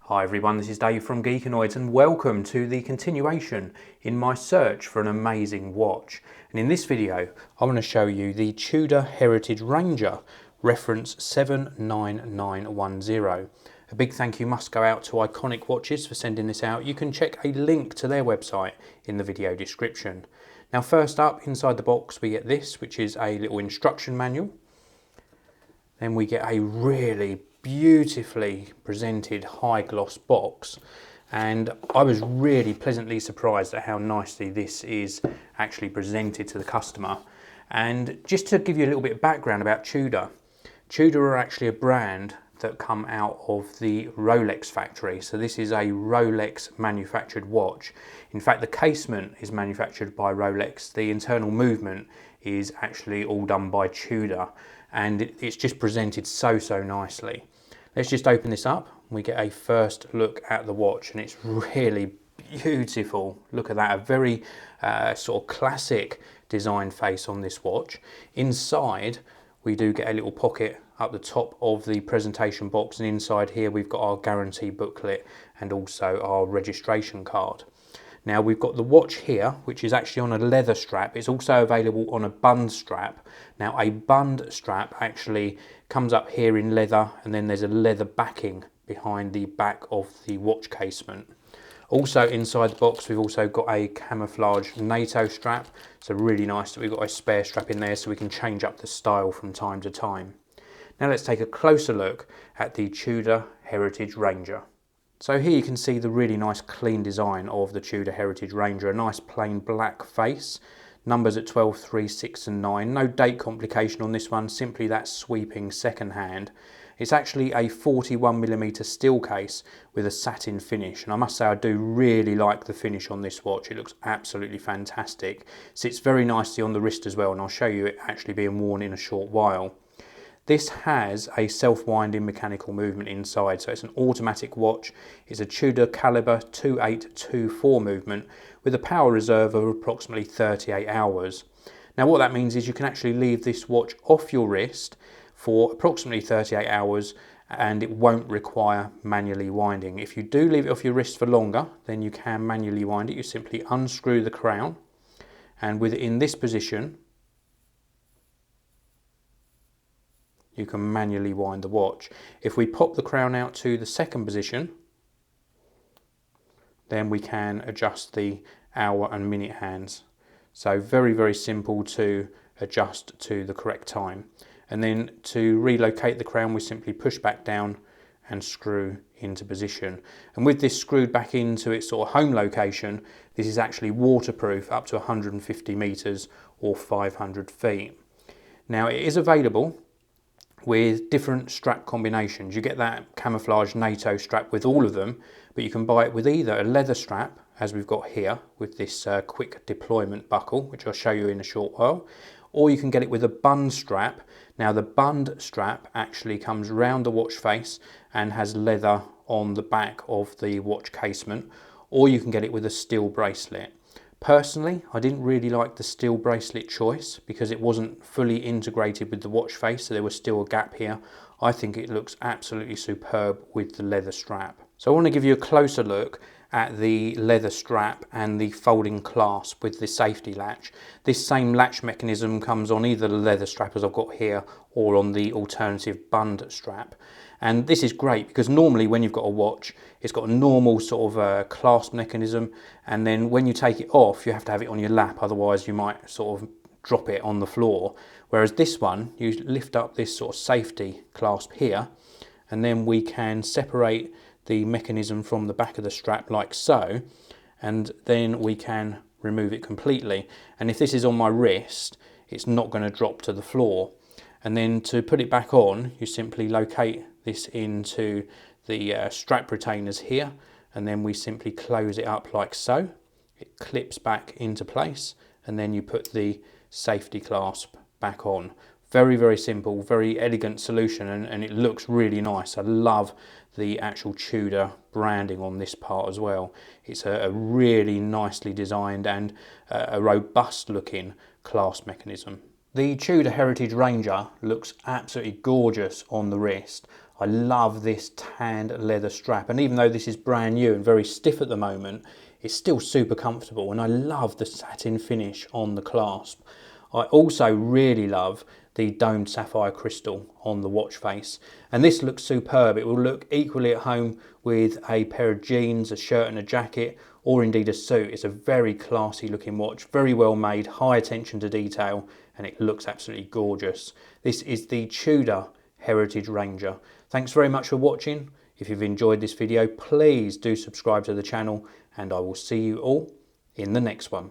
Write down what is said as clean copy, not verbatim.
Hi everyone, this is Dave from Geekanoids and welcome to the continuation in my search for an amazing watch. And in this video, I want to show you the Tudor Heritage Ranger, reference 79910. A big thank you must go out to Iconic Watches for sending this out. You can check a link to their website in the video description. Now first up, inside the box we get this, which is a little instruction manual. Then we get a really beautifully presented high gloss box, and I was really pleasantly surprised at how nicely this is actually presented to the customer. And just to give you a little bit of background about Tudor, Tudor are actually a brand that come out of the Rolex factory. So this is a Rolex manufactured watch. In fact, the casement is manufactured by Rolex. The internal movement is actually all done by Tudor, and it's just presented so nicely. Let's just open this up. We get a first look at the watch, and it's really beautiful. Look at that, a very sort of classic design face on this watch. Inside, we do get a little pocket up the top of the presentation box, and inside here we've got our guarantee booklet and also our registration card. Now we've got the watch here, which is actually on a leather strap. It's also available on a bund strap. Now a bund strap actually comes up here in leather, and then there's a leather backing behind the back of the watch casement. Also inside the box we've also got a camouflage NATO strap. So really nice that we've got a spare strap in there so we can change up the style from time to time. Now let's take a closer look at the Tudor Heritage Ranger. So here you can see the really nice clean design of the Tudor Heritage Ranger, a nice plain black face, numbers at 12, 3, 6 and 9, no date complication on this one, simply that sweeping second hand. It's actually a 41mm steel case with a satin finish, and I must say I do really like the finish on this watch. It looks absolutely fantastic. Sits very nicely on the wrist as well, and I'll show you it actually being worn in a short while. This has a self-winding mechanical movement inside, so it's an automatic watch. It's a Tudor caliber 2824 movement with a power reserve of approximately 38 hours. Now what that means is you can actually leave this watch off your wrist for approximately 38 hours and it won't require manually winding. If you do leave it off your wrist for longer, then you can manually wind it. You simply unscrew the crown, and with it in this position, you can manually wind the watch. If we pop the crown out to the second position, then we can adjust the hour and minute hands. So very simple to adjust to the correct time. And then to relocate the crown, we simply push back down and screw into position. And with this screwed back into its sort of home location, this is actually waterproof up to 150 meters or 500 feet. Now it is available with different strap combinations. You get that camouflage NATO strap with all of them, but you can buy it with either a leather strap, as we've got here with this quick deployment buckle, which I'll show you in a short while, or you can get it with a bund strap. Now the bund strap actually comes round the watch face and has leather on the back of the watch casement, or you can get it with a steel bracelet. Personally, I didn't really like the steel bracelet choice because it wasn't fully integrated with the watch face, so there was still a gap here. I think it looks absolutely superb with the leather strap. So I want to give you a closer look at the leather strap and the folding clasp with the safety latch. This same latch mechanism comes on either the leather strap as I've got here or on the alternative bund strap. And this is great because normally when you've got a watch, it's got a normal sort of clasp mechanism, and then when you take it off, you have to have it on your lap, otherwise you might sort of drop it on the floor. Whereas this one, you lift up this sort of safety clasp here, and then we can separate the mechanism from the back of the strap like so, and then we can remove it completely. And if this is on my wrist, it's not going to drop to the floor. And then to put it back on, you simply locate this into the strap retainers here, and then we simply close it up like so. It clips back into place, and then you put the safety clasp back on. Very simple, very elegant solution, and it looks really nice. I love the actual Tudor branding on this part as well. It's a really nicely designed and a robust looking clasp mechanism. The Tudor Heritage Ranger looks absolutely gorgeous on the wrist. I love this tanned leather strap, and even though this is brand new and very stiff at the moment, it's still super comfortable, and I love the satin finish on the clasp. I also really love the domed sapphire crystal on the watch face, and this looks superb. It will look equally at home with a pair of jeans, a shirt and a jacket, or indeed a suit. It's a very classy looking watch, very well made, high attention to detail, and it looks absolutely gorgeous. This is the Tudor Heritage Ranger. Thanks very much for watching. If you've enjoyed this video, please do subscribe to the channel, and I will see you all in the next one.